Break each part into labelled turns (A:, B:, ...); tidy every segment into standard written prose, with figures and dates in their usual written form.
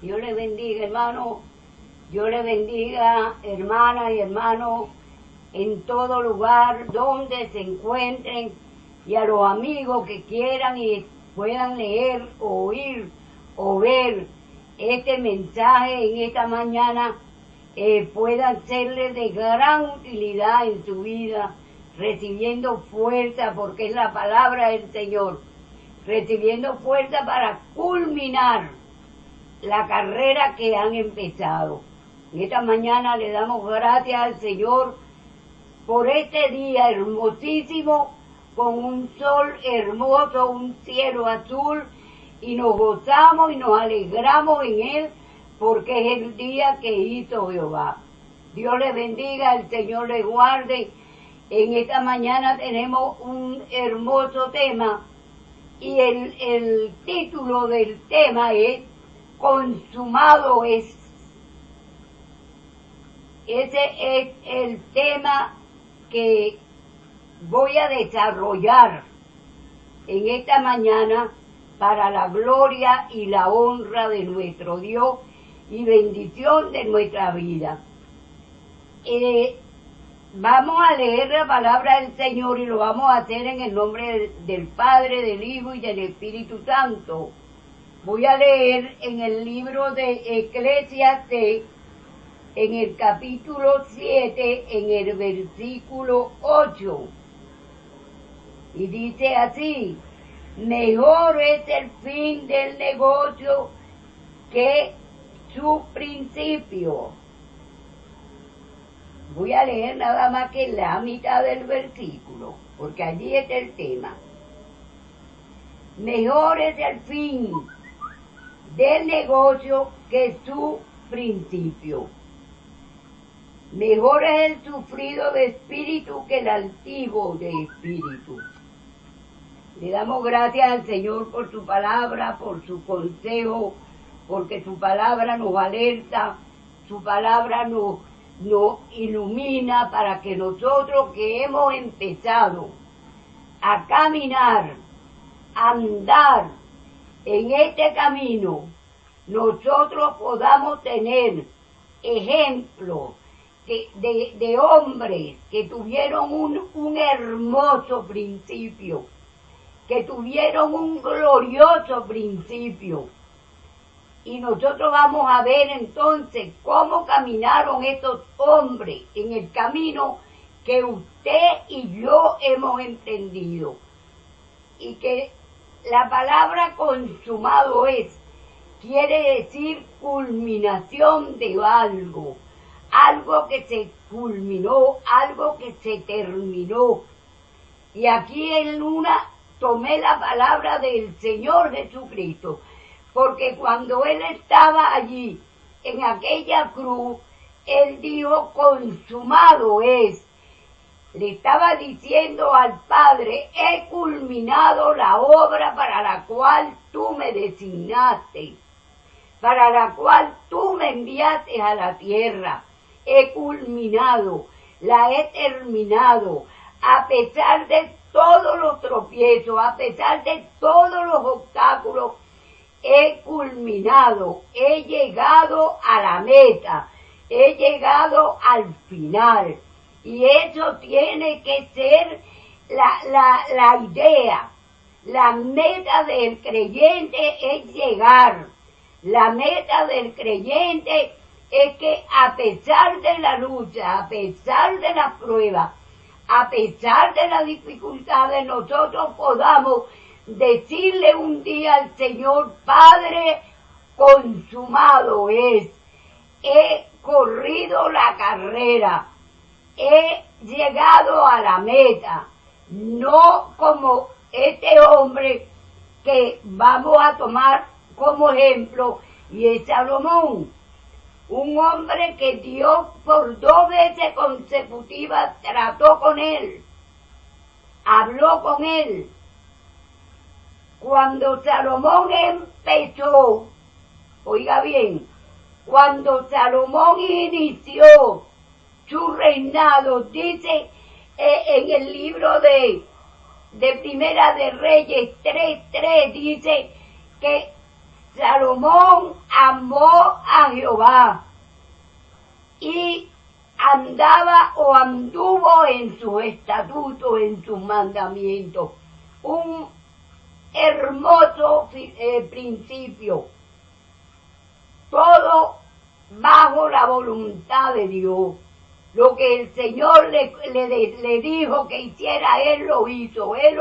A: Dios le bendiga, hermano. Dios le bendiga, hermanas y hermanos, en todo lugar donde se encuentren, y a los amigos que quieran y puedan leer, oír o ver este mensaje en esta mañana, puedan serles de gran utilidad en su vida, recibiendo fuerza, porque es la palabra del Señor, recibiendo fuerza para culminar la carrera que han empezado. En esta mañana le damos gracias al Señor por este día hermosísimo, con un sol hermoso, un cielo azul, y nos gozamos y nos alegramos en Él, porque es el día que hizo Jehová. Dios le bendiga, el Señor le guarde. En esta mañana tenemos un hermoso tema, y el título del tema es Consumado es. Ese es el tema que voy a desarrollar en esta mañana para la gloria y la honra de nuestro Dios y bendición de nuestra vida. Vamos a leer la palabra del Señor y lo vamos a hacer en el nombre del Padre, del Hijo y del Espíritu Santo. Voy a leer en el libro de Eclesiastés, en el capítulo 7, en el versículo 8. Y dice así: mejor es el fin del negocio que su principio. Voy a leer nada más que la mitad del versículo, porque allí está el tema. Mejor es el fin del negocio que su principio. Mejor es el sufrido de espíritu que el altivo de espíritu. Le damos gracias al Señor por su palabra, por su consejo, porque su palabra nos alerta, su palabra nos ilumina para que nosotros que hemos empezado a caminar, a andar en este camino, nosotros podamos tener ejemplos de hombres que tuvieron un hermoso principio, que tuvieron un glorioso principio. Y nosotros vamos a ver entonces cómo caminaron estos hombres en el camino que usted y yo hemos emprendido. Y que la palabra consumado es, quiere decir culminación de algo, algo que se culminó, algo que se terminó. Y aquí en una tomé la palabra del Señor Jesucristo, porque cuando Él estaba allí, en aquella cruz, Él dijo, consumado es. Le estaba diciendo al Padre, he culminado la obra para la cual tú me designaste, para la cual tú me enviaste a la tierra. He culminado, la he terminado, a pesar de todos los tropiezos, a pesar de todos los obstáculos, he culminado, he llegado a la meta, he llegado al final. Y eso tiene que ser la idea. La meta del creyente es llegar. La meta del creyente es que a pesar de la lucha, a pesar de las pruebas, a pesar de las dificultades, nosotros podamos decirle un día al Señor, Padre, consumado es. He corrido la carrera. He llegado a la meta, no como este hombre que vamos a tomar como ejemplo, y es Salomón, un hombre que Dios por 2 veces consecutivas trató con él, habló con él. Cuando Salomón empezó, oiga bien, cuando Salomón inició su reinado, dice en el libro de Primera de Reyes 3:3, dice que Salomón amó a Jehová y andaba o anduvo en sus estatutos, en sus mandamientos. Un hermoso principio. Todo bajo la voluntad de Dios. Lo que el Señor le dijo que hiciera, Él lo hizo, Él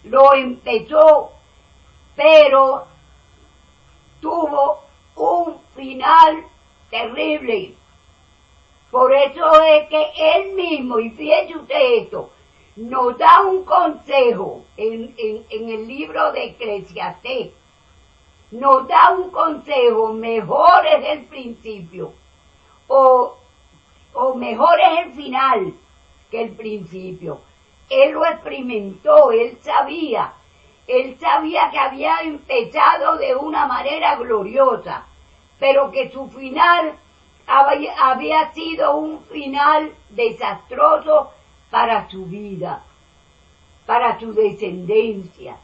A: lo empezó, pero tuvo un final terrible. Por eso es que Él mismo, y fíjese usted esto, nos da un consejo en el libro de Eclesiastés, nos da un consejo: mejor es el principio, o mejor es el final que el principio. Él lo experimentó, él sabía que había empezado de una manera gloriosa, pero que su final había sido un final desastroso para su vida, para su descendencia.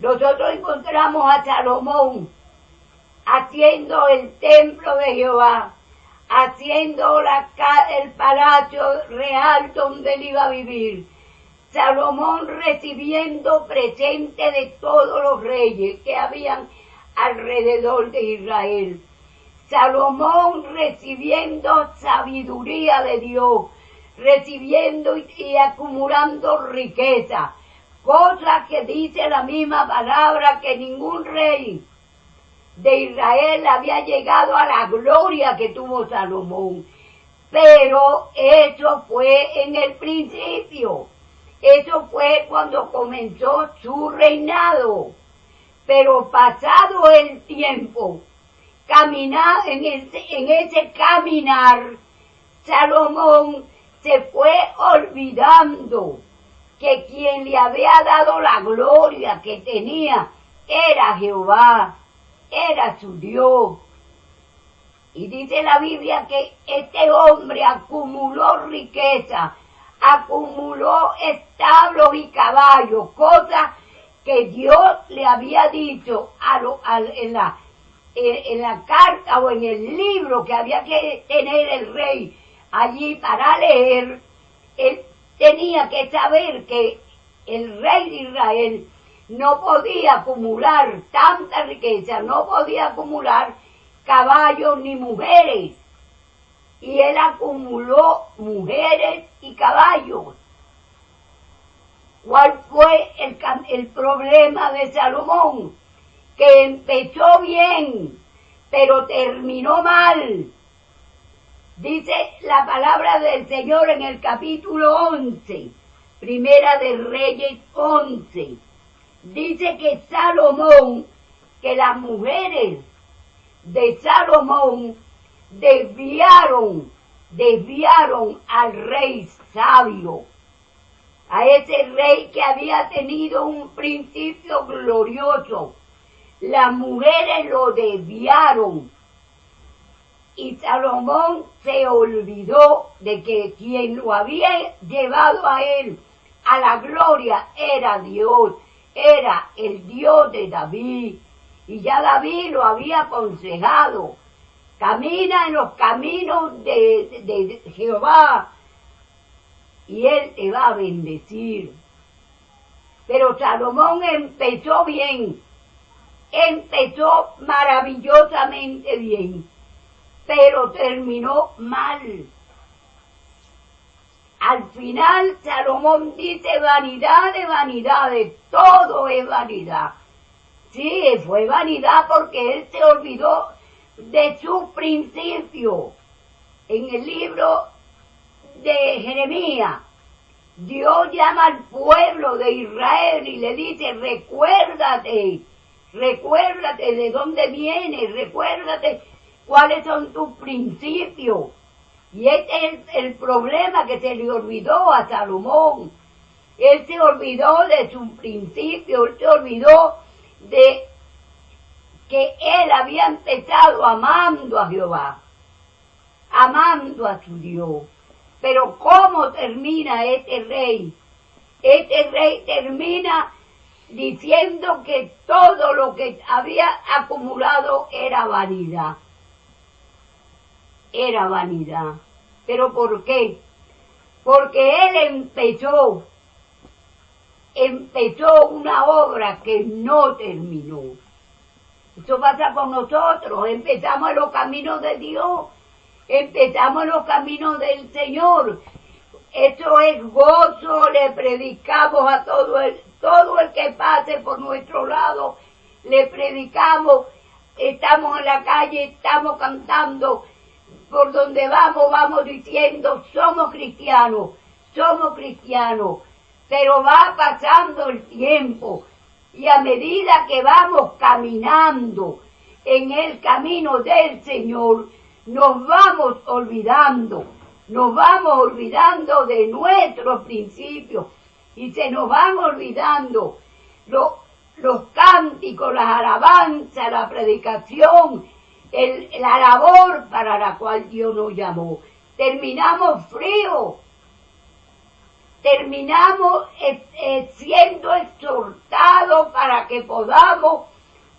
A: Nosotros encontramos a Salomón haciendo el templo de Jehová, haciendo el palacio real donde él iba a vivir. Salomón recibiendo presente de todos los reyes que habían alrededor de Israel. Salomón recibiendo sabiduría de Dios, recibiendo y acumulando riqueza, cosa que dice la misma palabra que ningún rey de Israel había llegado a la gloria que tuvo Salomón. Pero eso fue en el principio, eso fue cuando comenzó su reinado. Pero pasado el tiempo, en ese caminar, Salomón se fue olvidando que quien le había dado la gloria que tenía era Jehová, era su Dios. Y dice la Biblia que este hombre acumuló riqueza, acumuló establos y caballos, cosas que Dios le había dicho en la carta o en el libro que había que tener el rey allí para leer. Él tenía que saber que el rey de Israel no podía acumular tanta riqueza, no podía acumular caballos ni mujeres. Y él acumuló mujeres y caballos. ¿Cuál fue el problema de Salomón? Que empezó bien, pero terminó mal. Dice la palabra del Señor en el capítulo 11, Primera de Reyes 11. Dice que las mujeres de Salomón desviaron al rey sabio, a ese rey que había tenido un principio glorioso. Las mujeres lo desviaron y Salomón se olvidó de que quien lo había llevado a él a la gloria era Dios, era el Dios de David. Y ya David lo había aconsejado: camina en los caminos de Jehová y Él te va a bendecir. Pero Salomón empezó bien, empezó maravillosamente bien, pero terminó mal. Al final Salomón dice: vanidad de vanidades, todo es vanidad. Sí, fue vanidad porque él se olvidó de su principio. En el libro de Jeremías, Dios llama al pueblo de Israel y le dice: recuérdate de dónde vienes, recuérdate cuáles son tus principios. Y este es el problema que se le olvidó a Salomón. Él se olvidó de su principio, él se olvidó de que él había empezado amando a Jehová, amando a su Dios. Pero ¿cómo termina este rey? Este rey termina diciendo que todo lo que había acumulado era vanidad. Era vanidad. ¿Pero por qué? Porque él empezó una obra que no terminó. Eso pasa con nosotros, empezamos en los caminos de Dios, empezamos en los caminos del Señor. Eso es gozo, le predicamos a todo el que pase por nuestro lado, le predicamos, estamos en la calle, estamos cantando, por donde vamos diciendo, somos cristianos, pero va pasando el tiempo, y a medida que vamos caminando en el camino del Señor, nos vamos olvidando de nuestros principios, y se nos van olvidando los cánticos, las alabanzas, la predicación, la labor para la cual Dios nos llamó. Terminamos fríos, terminamos siendo exhortados para que podamos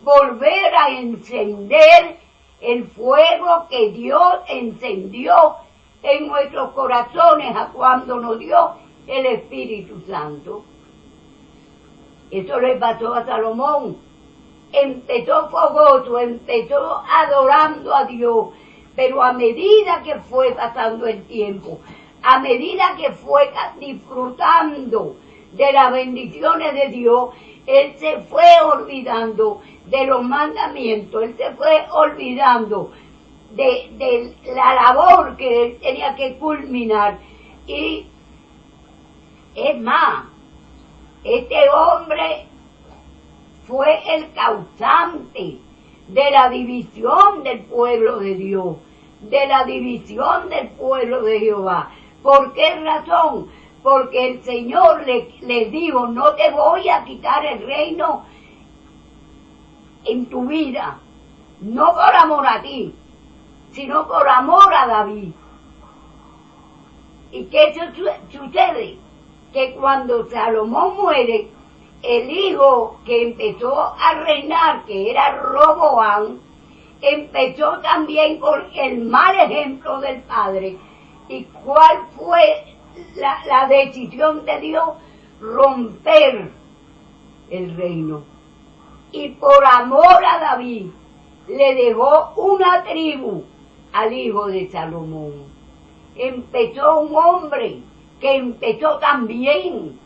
A: volver a encender el fuego que Dios encendió en nuestros corazones a cuando nos dio el Espíritu Santo. Eso le pasó a Salomón. Empezó fogoso, empezó adorando a Dios, pero a medida que fue pasando el tiempo, a medida que fue disfrutando de las bendiciones de Dios, él se fue olvidando de los mandamientos, él se fue olvidando de la labor que él tenía que culminar. Y es más, este hombre fue el causante de la división del pueblo de Dios, de la división del pueblo de Jehová. ¿Por qué razón? Porque el Señor les dijo, no te voy a quitar el reino en tu vida, no por amor a ti, sino por amor a David. ¿Y qué sucede? Que cuando Salomón muere, el hijo que empezó a reinar, que era Roboam, empezó también con el mal ejemplo del padre. ¿Y cuál fue la decisión de Dios? Romper el reino. Y por amor a David, le dejó una tribu al hijo de Salomón. Empezó un hombre que empezó también,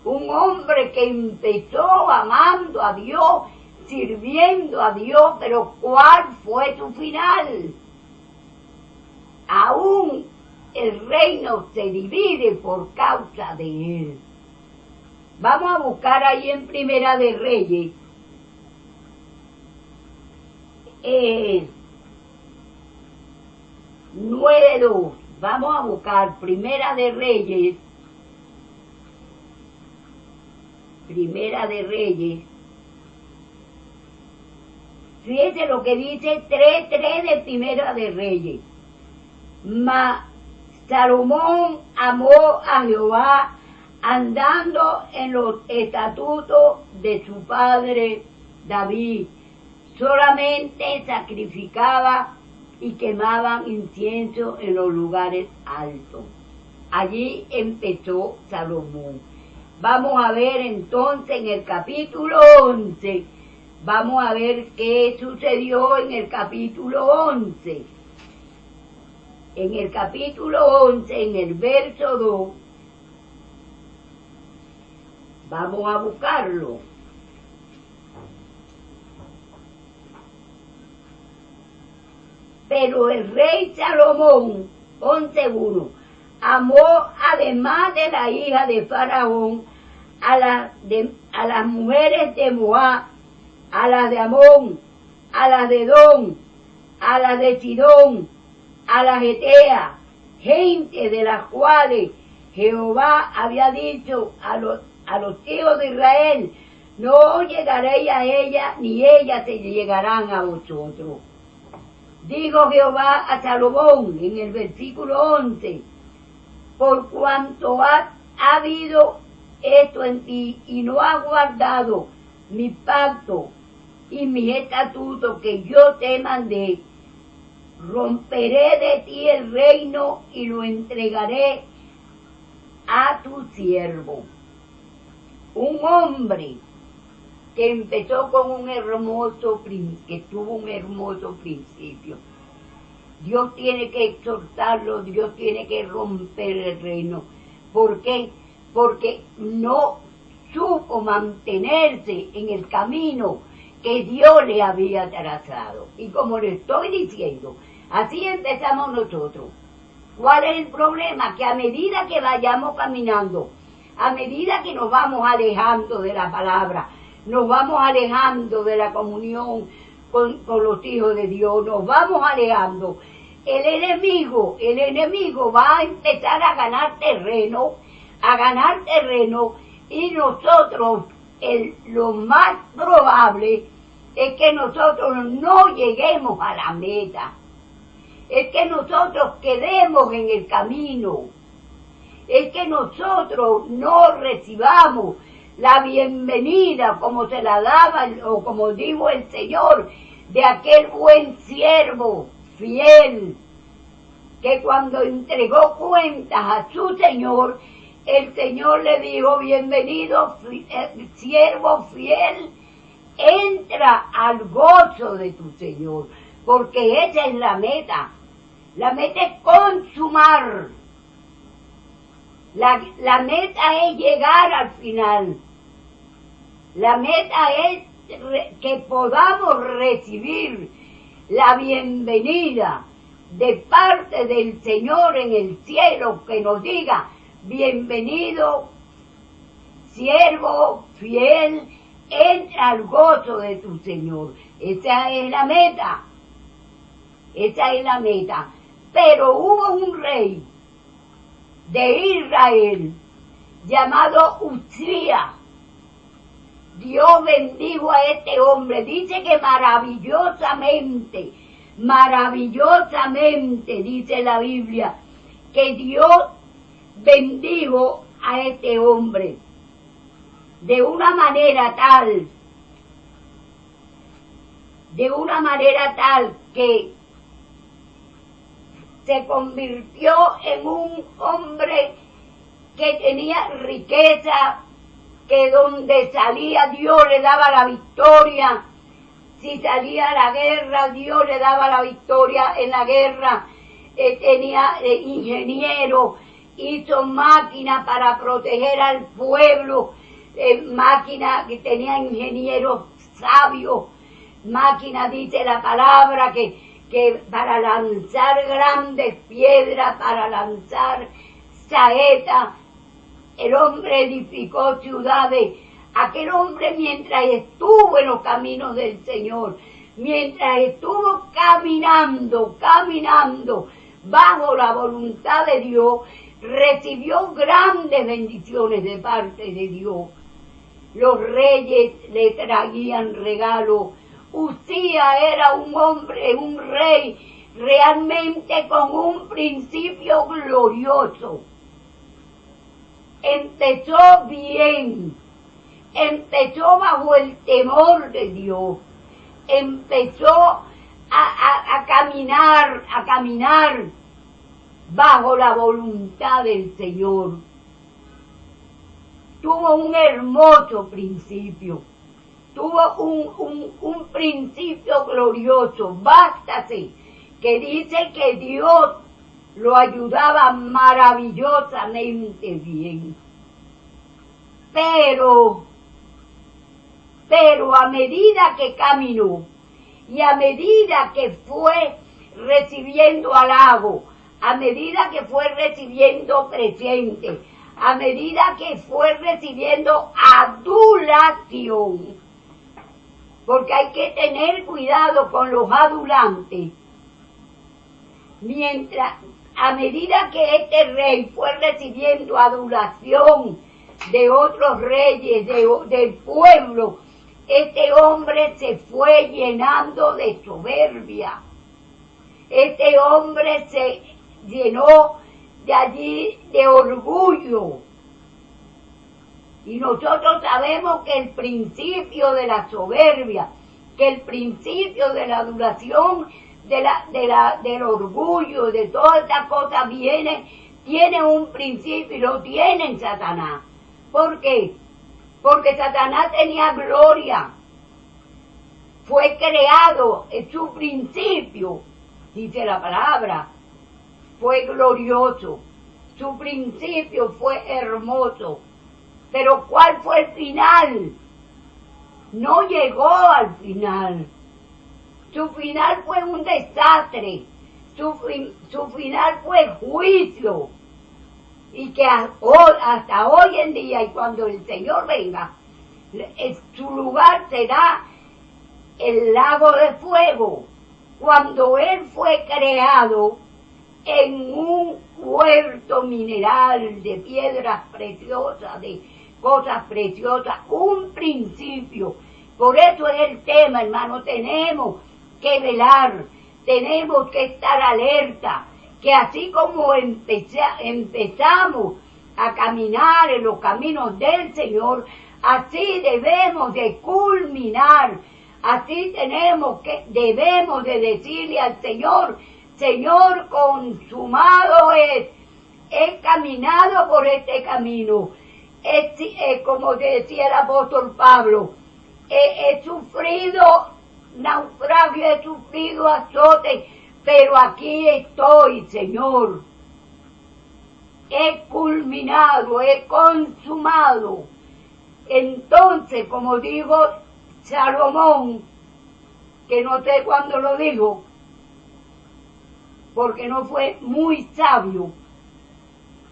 A: un hombre que empezó amando a Dios, sirviendo a Dios, pero ¿cuál fue su final? Aún el reino se divide por causa de él. Vamos a buscar ahí en Primera de Reyes, 9:2. Vamos a buscar Primera de Reyes, fíjese lo que dice 3:3 de Primera de Reyes. Mas Salomón amó a Jehová andando en los estatutos de su padre David. Solamente sacrificaba y quemaban incienso en los lugares altos. Allí empezó Salomón. Vamos a ver entonces en el capítulo 11, vamos a ver qué sucedió en el capítulo 11. En el capítulo 11, en el verso 2, vamos a buscarlo. Pero el rey Salomón, 11:1, amó además de la hija de Faraón a las mujeres de Moab, a las de Amón, a las de Edom, a las de Sidón, a las Eteas, gente de las cuales Jehová había dicho a los hijos de Israel, no llegaréis a ella, ni ellas se llegarán a vosotros. Dijo Jehová a Salomón en el versículo 11, por cuanto ha habido esto en ti y no has guardado mi pacto y mis estatutos que yo te mandé, romperé de ti el reino y lo entregaré a tu siervo. Un hombre que empezó con que tuvo un hermoso principio. Dios tiene que exhortarlo, Dios tiene que romper el reino. ¿Por qué? Porque no supo mantenerse en el camino que Dios le había trazado. Y como le estoy diciendo, así empezamos nosotros. ¿Cuál es el problema? Que a medida que vayamos caminando, a medida que nos vamos alejando de la palabra, nos vamos alejando de la comunión con los hijos de Dios, nos vamos alejando, el enemigo va a empezar a ganar terreno, y nosotros, lo más probable es que nosotros no lleguemos a la meta, es que nosotros quedemos en el camino, es que nosotros no recibamos la bienvenida como se la daba, o como dijo el Señor, de aquel buen siervo fiel, que cuando entregó cuentas a su Señor, el Señor le dijo: bienvenido siervo fiel, entra al gozo de tu Señor, porque esa es la meta es consumar, la meta es llegar al final, la meta es que podamos recibir la bienvenida de parte del Señor en el cielo, que nos diga: bienvenido, siervo fiel, entra al gozo de tu Señor. Esa es la meta. Pero hubo un rey de Israel llamado Uzías. Dios bendijo a este hombre. Dice que maravillosamente, dice la Biblia, que Dios bendijo a este hombre de una manera tal que se convirtió en un hombre que tenía riqueza, que donde salía Dios le daba la victoria. Si salía a la guerra, Dios le daba la victoria en la guerra. Tenía ingeniero, hizo máquinas para proteger al pueblo, máquinas que tenía ingenieros sabios, máquinas, dice la palabra, que para lanzar grandes piedras, para lanzar saetas. El hombre edificó ciudades. Aquel hombre, mientras estuvo en los caminos del Señor, mientras estuvo caminando bajo la voluntad de Dios, recibió grandes bendiciones de parte de Dios. Los reyes le traían regalos. Uzías era un rey realmente con un principio glorioso. Empezó bien, empezó bajo el temor de Dios, empezó a caminar bajo la voluntad del Señor. Tuvo un hermoso principio, tuvo un principio glorioso. Bástase que dice que Dios lo ayudaba maravillosamente bien. Pero a medida que caminó y a medida que fue recibiendo halago, a medida que fue recibiendo presente, a medida que fue recibiendo adulación, porque hay que tener cuidado con los adulantes. A medida que este rey fue recibiendo adulación de otros reyes, del pueblo, este hombre se fue llenando de soberbia. Este hombre se llenó de allí de orgullo. Y nosotros sabemos que el principio de la soberbia, que el principio de la adoración, del orgullo, de todas estas cosas tiene un principio y lo tiene en Satanás. ¿Por qué? Porque Satanás tenía gloria. Fue creado, en su principio, dice la palabra, fue glorioso. Su principio fue hermoso. Pero ¿cuál fue el final? No llegó al final. Su final fue un desastre. Su final fue juicio. Y que hasta hoy en día, y cuando el Señor venga, su lugar será el lago de fuego. Cuando Él fue creado en un huerto mineral de piedras preciosas, de cosas preciosas, un principio. Por eso es el tema, hermano, tenemos que velar, tenemos que estar alerta, que así como empezamos a caminar en los caminos del Señor, así debemos de culminar, así debemos de decirle al Señor: Señor, consumado es, he caminado por este camino, como decía el apóstol Pablo, he sufrido naufragio, he sufrido azote, pero aquí estoy, Señor. He culminado, he consumado. Entonces, como dijo Salomón, que no sé cuándo lo dijo, porque no fue muy sabio,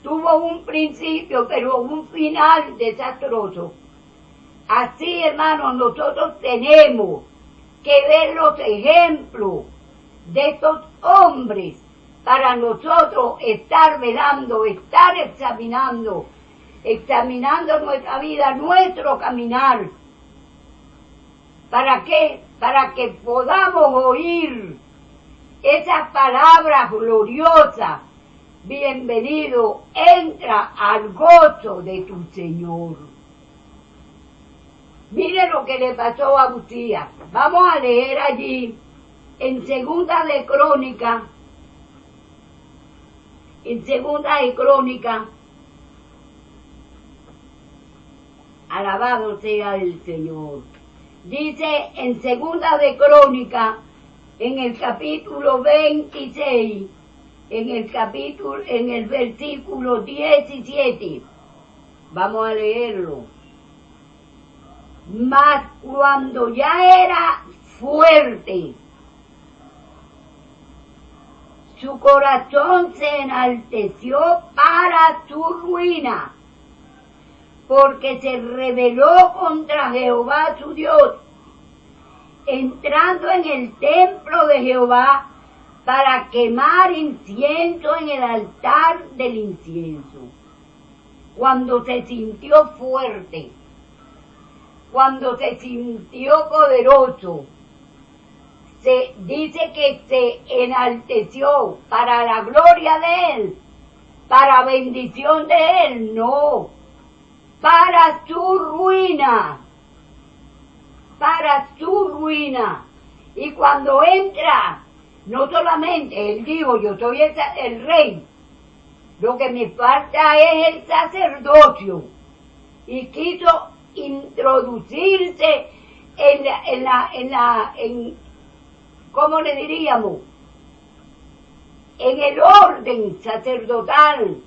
A: tuvo un principio, pero un final desastroso. Así, hermanos, nosotros tenemos que ver los ejemplos de estos hombres para nosotros estar velando, estar examinando nuestra vida, nuestro caminar. ¿Para qué? Para que podamos oír esas palabras gloriosas: bienvenido, entra al gozo de tu Señor. Mire lo que le pasó a Uzías. Vamos a leer allí en Segunda de Crónicas, alabado sea el Señor. Dice en Segunda de Crónicas, en el capítulo 26, en el versículo 17, vamos a leerlo. Mas cuando ya era fuerte, su corazón se enalteció para su ruina, porque se rebeló contra Jehová su Dios, entrando en el templo de Jehová para quemar incienso en el altar del incienso. Cuando se sintió fuerte, cuando se sintió poderoso, se dice que se enalteció para la gloria de Él, para bendición de Él, no, para su ruina, Y cuando entra, no solamente Él dijo: yo soy el rey, lo que me falta es el sacerdocio, y quiso introducirse ¿cómo le diríamos? En el orden sacerdotal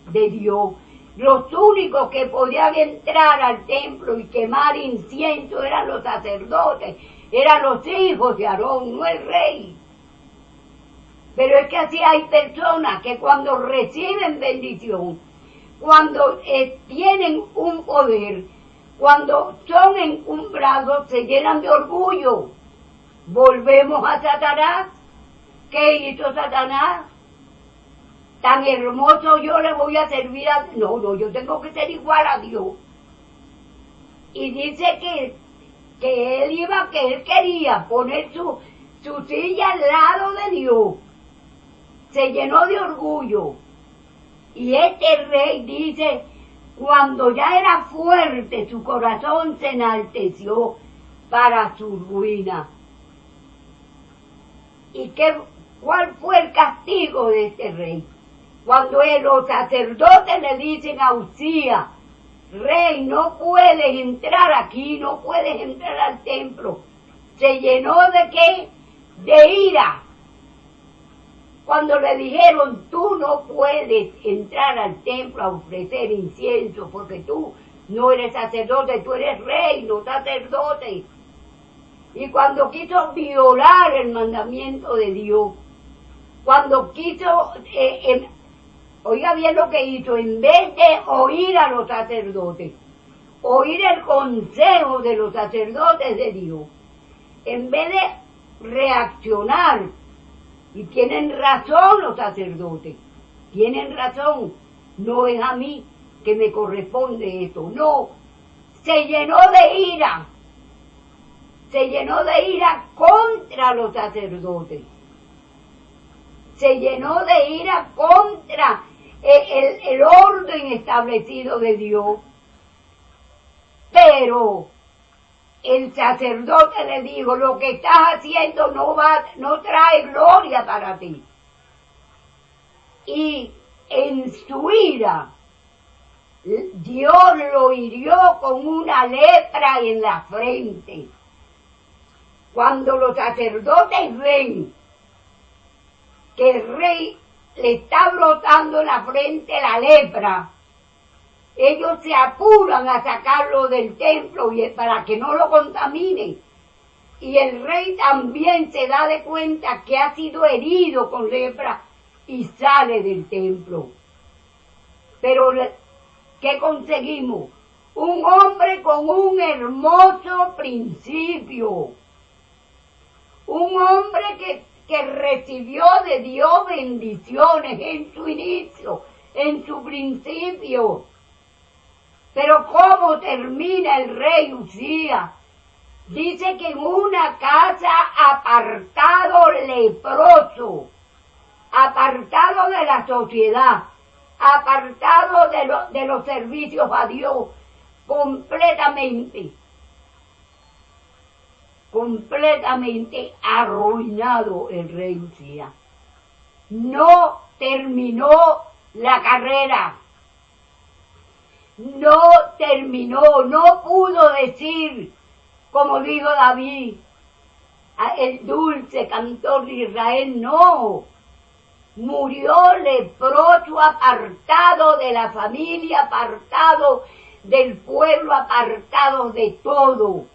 A: de Dios. Los únicos que podían entrar al templo y quemar incienso eran los sacerdotes, eran los hijos de Aarón, no el rey. Pero es que así hay personas que cuando reciben bendición, cuando tienen un poder, cuando son encumbrados, se llenan de orgullo. Volvemos a Satanás. ¿Qué hizo Satanás? Tan hermoso yo le voy a servir a... No, yo tengo que ser igual a Dios. Y dice que él quería poner su silla al lado de Dios. Se llenó de orgullo. Y este rey dice: cuando ya era fuerte, su corazón se enalteció para su ruina. ¿Y cuál fue el castigo de este rey? Cuando los sacerdotes le dicen a Uzías, rey, no puedes entrar aquí, no puedes entrar al templo. ¿Se llenó de qué? De ira. Cuando le dijeron, tú no puedes entrar al templo a ofrecer incienso, porque tú no eres sacerdote, tú eres rey, no sacerdote. Y cuando quiso violar el mandamiento de Dios, cuando quiso, oiga bien lo que hizo, en vez de oír a los sacerdotes, oír el consejo de los sacerdotes de Dios, en vez de reaccionar, y tienen razón los sacerdotes, tienen razón, no es a mí que me corresponde esto, no, se llenó de ira contra los sacerdotes, se llenó de ira contra el orden establecido de Dios, pero el sacerdote le dijo, lo que estás haciendo no trae gloria para ti. Y en su ira, Dios lo hirió con una lepra en la frente. Cuando los sacerdotes ven que el rey le está brotando en la frente la lepra, ellos se apuran a sacarlo del templo para que no lo contaminen. Y el rey también se da de cuenta que ha sido herido con lepra y sale del templo. Pero, ¿qué conseguimos? Un hombre con un hermoso principio. Un hombre que recibió de Dios bendiciones en su inicio, en su principio. Pero ¿cómo termina el rey Uzías? Dice que en una casa apartado leproso, apartado de la sociedad, apartado de los servicios a Dios, completamente arruinado el rey Uzías. No terminó la carrera. No terminó, no pudo decir, como dijo David, el dulce cantor de Israel, no. Murió leproso, apartado de la familia, apartado del pueblo, apartado de todo.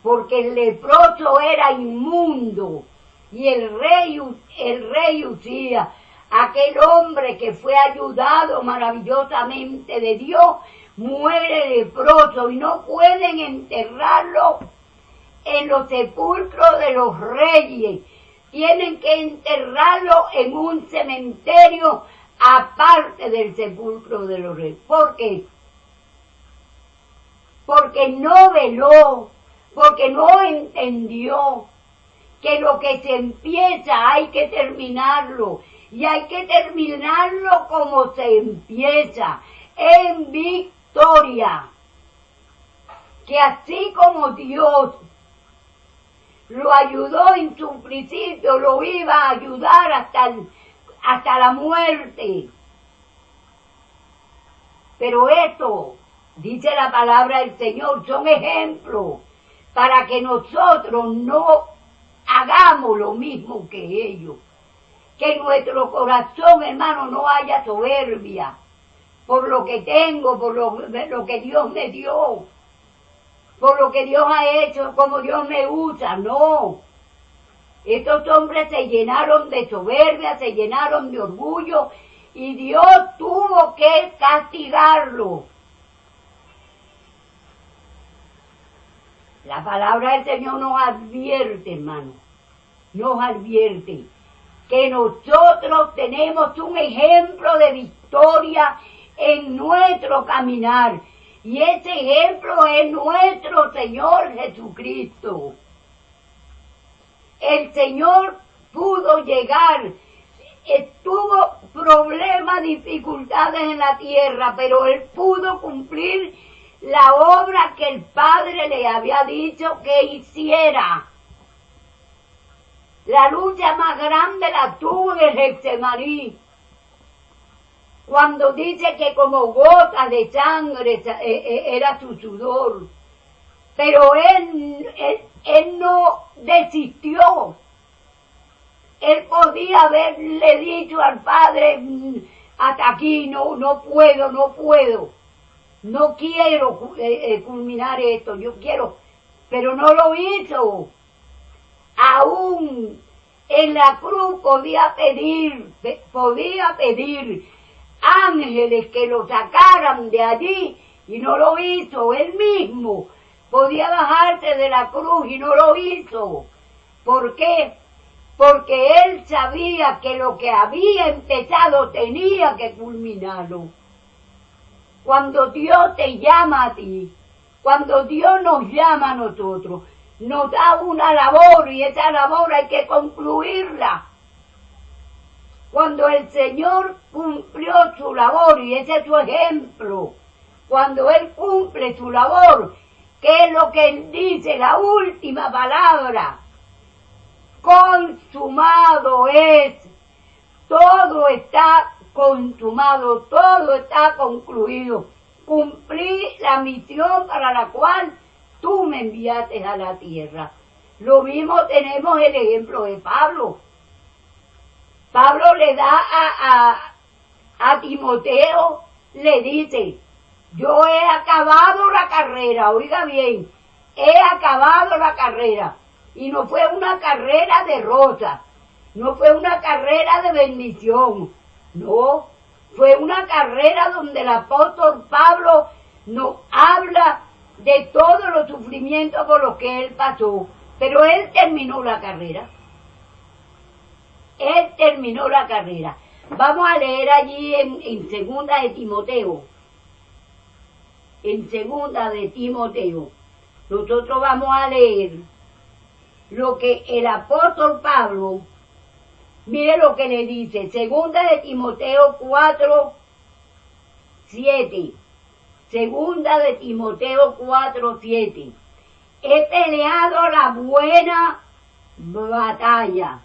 A: Porque el leproso era inmundo. Y el rey Uzías, aquel hombre que fue ayudado maravillosamente de Dios, muere leproso y no pueden enterrarlo en los sepulcros de los reyes. Tienen que enterrarlo en un cementerio aparte del sepulcro de los reyes. ¿Por qué? Porque no veló, porque no entendió que lo que se empieza hay que terminarlo. Y hay que terminarlo como se empieza, en victoria. Que así como Dios lo ayudó en su principio, lo iba a ayudar hasta la muerte. Pero esto, dice la palabra del Señor, son ejemplos para que nosotros no hagamos lo mismo que ellos. Que en nuestro corazón, hermano, no haya soberbia por lo que tengo, por lo que Dios me dio, por lo que Dios ha hecho, como Dios me usa. No. Estos hombres se llenaron de soberbia, se llenaron de orgullo y Dios tuvo que castigarlo. La palabra del Señor nos advierte, hermano, nos advierte que nosotros tenemos un ejemplo de victoria en nuestro caminar. Y ese ejemplo es nuestro Señor Jesucristo. El Señor pudo llegar tuvo problemas, dificultades en la tierra, pero él pudo cumplir la obra que el Padre le había dicho que hiciera. La lucha más grande la tuvo en el Getsemaní, cuando dice que como gota de sangre era su sudor, pero él no desistió. Él podía haberle dicho al Padre, hasta aquí, no puedo, no quiero culminar esto, yo quiero, pero no lo hizo. Aún en la cruz podía pedir ángeles que lo sacaran de allí, y no lo hizo. Él mismo podía bajarse de la cruz y no lo hizo. ¿Por qué? Porque él sabía que lo que había empezado tenía que culminarlo. Cuando Dios te llama a ti, cuando Dios nos llama a nosotros, nos da una labor, y esa labor hay que concluirla. Cuando el Señor cumplió su labor, y ese es su ejemplo, cuando Él cumple su labor, ¿qué es lo que Él dice? La última palabra: consumado es. Todo está consumado, todo está concluido. Cumplí la misión para la cual tú me enviaste a la tierra. Lo mismo tenemos el ejemplo de Pablo. Pablo le da a Timoteo, le dice: yo he acabado la carrera, oiga bien, he acabado la carrera. Y no fue una carrera de rosa, no fue una carrera de bendición, no, fue una carrera donde el apóstol Pablo nos habla de todos los sufrimientos por los que él pasó, pero él terminó la carrera. Él terminó la carrera. Vamos a leer allí en segunda de Timoteo. En segunda de Timoteo. Nosotros vamos a leer lo que el apóstol Pablo, mire lo que le dice. Segunda de Timoteo 4:7. Segunda de Timoteo 4:7. He peleado la buena batalla.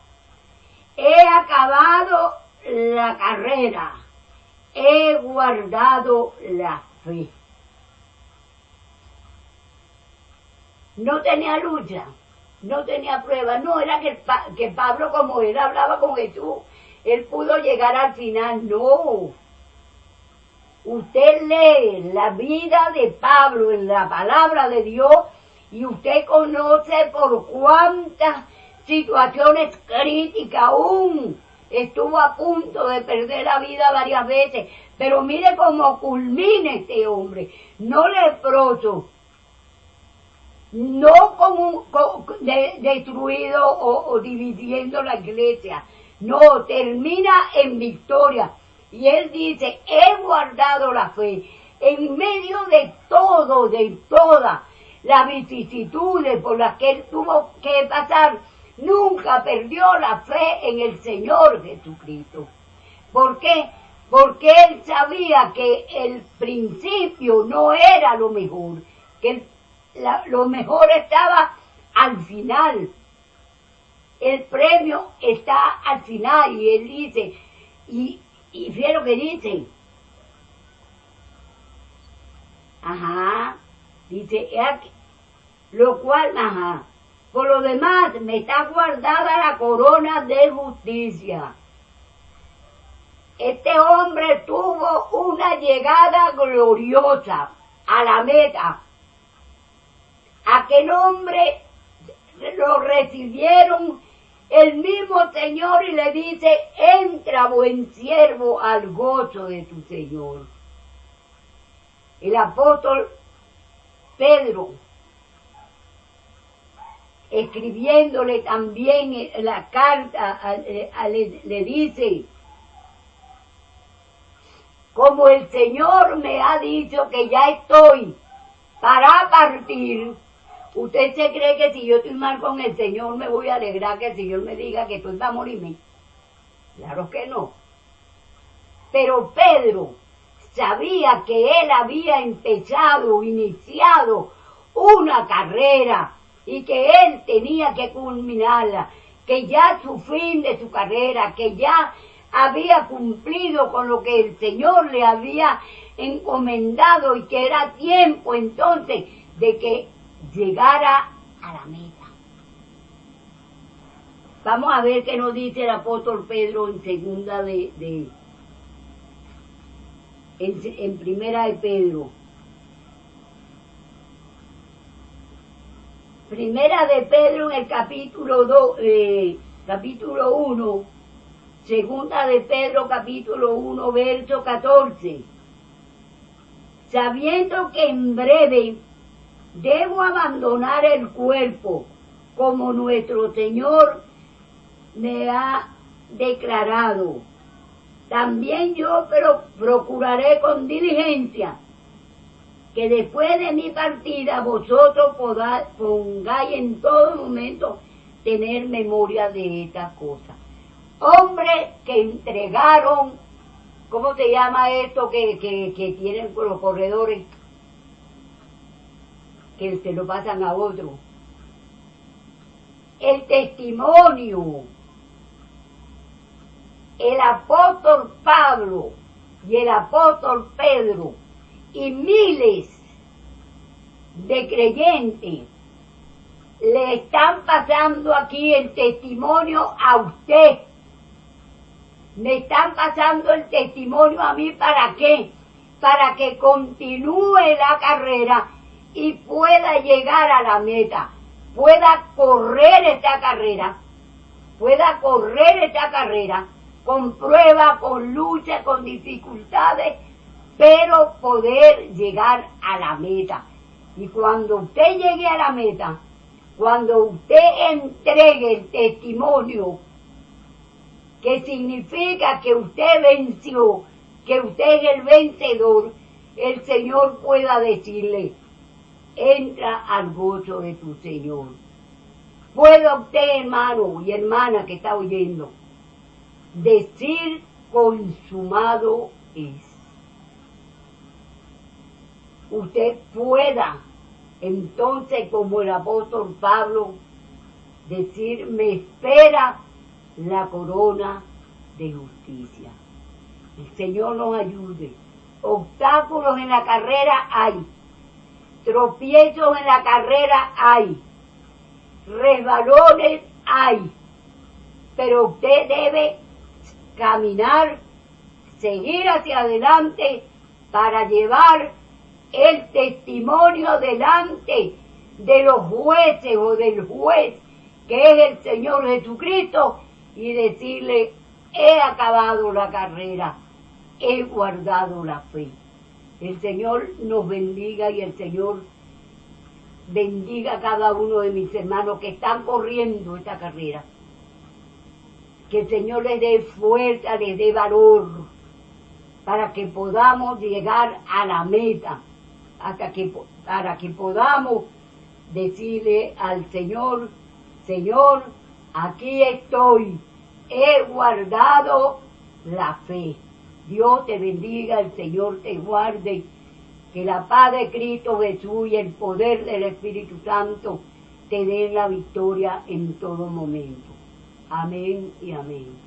A: He acabado la carrera, he guardado la fe. No tenía lucha, no tenía prueba, no era que Pablo, como él hablaba con Jesús, él pudo llegar al final, no. Usted lee la vida de Pablo en la palabra de Dios y usted conoce por cuántas situaciones críticas aún estuvo a punto de perder la vida varias veces, pero mire cómo culmina este hombre, no leproso, no destruido o dividiendo la iglesia, no, termina en victoria. Y él dice: he guardado la fe en medio de todo, de todas las vicisitudes por las que él tuvo que pasar. Nunca perdió la fe en el Señor Jesucristo. ¿Por qué? Porque él sabía que el principio no era lo mejor, que lo mejor estaba al final. El premio está al final, y él dice, y fíjate lo que dice. Dice, lo cual, por lo demás, me está guardada la corona de justicia. Este hombre tuvo una llegada gloriosa a la meta. Aquel hombre lo recibieron el mismo Señor y le dice: entra, buen siervo, al gozo de tu Señor. El apóstol Pedro, escribiéndole también la carta, le dice: como el Señor me ha dicho que ya estoy para partir, ¿usted se cree que si yo estoy mal con el Señor me voy a alegrar que el Señor me diga que estoy para morirme? Claro que no. Pero Pedro sabía que él había iniciado una carrera y que él tenía que culminarla, que ya su fin de su carrera, que ya había cumplido con lo que el Señor le había encomendado y que era tiempo entonces de que llegara a la meta. Vamos a ver qué nos dice el apóstol Pedro en primera de Pedro. Primera de Pedro en el capítulo 1, segunda de Pedro capítulo 1, verso 14. Sabiendo que en breve debo abandonar el cuerpo, como nuestro Señor me ha declarado. También yo procuraré con diligencia que después de mi partida vosotros pongáis en todo momento tener memoria de estas cosas. Hombres que entregaron, ¿cómo se llama esto que tienen los corredores? Que se lo pasan a otro. El testimonio. El apóstol Pablo y el apóstol Pedro y miles de creyentes le están pasando aquí el testimonio a usted. Me están pasando el testimonio a mí, ¿para qué? Para que continúe la carrera y pueda llegar a la meta, pueda correr esta carrera con pruebas, con luchas, con dificultades, pero poder llegar a la meta. Y cuando usted llegue a la meta, cuando usted entregue el testimonio, que significa que usted venció, que usted es el vencedor, el Señor pueda decirle, entra al gozo de tu Señor. Pueda usted, hermano y hermana que está oyendo, decir consumado es. Usted pueda, entonces, como el apóstol Pablo, decir, me espera la corona de justicia. El Señor nos ayude. Obstáculos en la carrera hay, tropiezos en la carrera hay, resbalones hay, pero usted debe caminar, seguir hacia adelante para llevar el testimonio delante de los jueces o del juez que es el Señor Jesucristo y decirle, he acabado la carrera, he guardado la fe. El Señor nos bendiga y el Señor bendiga a cada uno de mis hermanos que están corriendo esta carrera. Que el Señor les dé fuerza, les dé valor, para que podamos llegar a la meta, para que podamos decirle al Señor, Señor, aquí estoy, he guardado la fe. Dios te bendiga, el Señor te guarde, que la paz de Cristo Jesús y el poder del Espíritu Santo te den la victoria en todo momento. Amén y amén.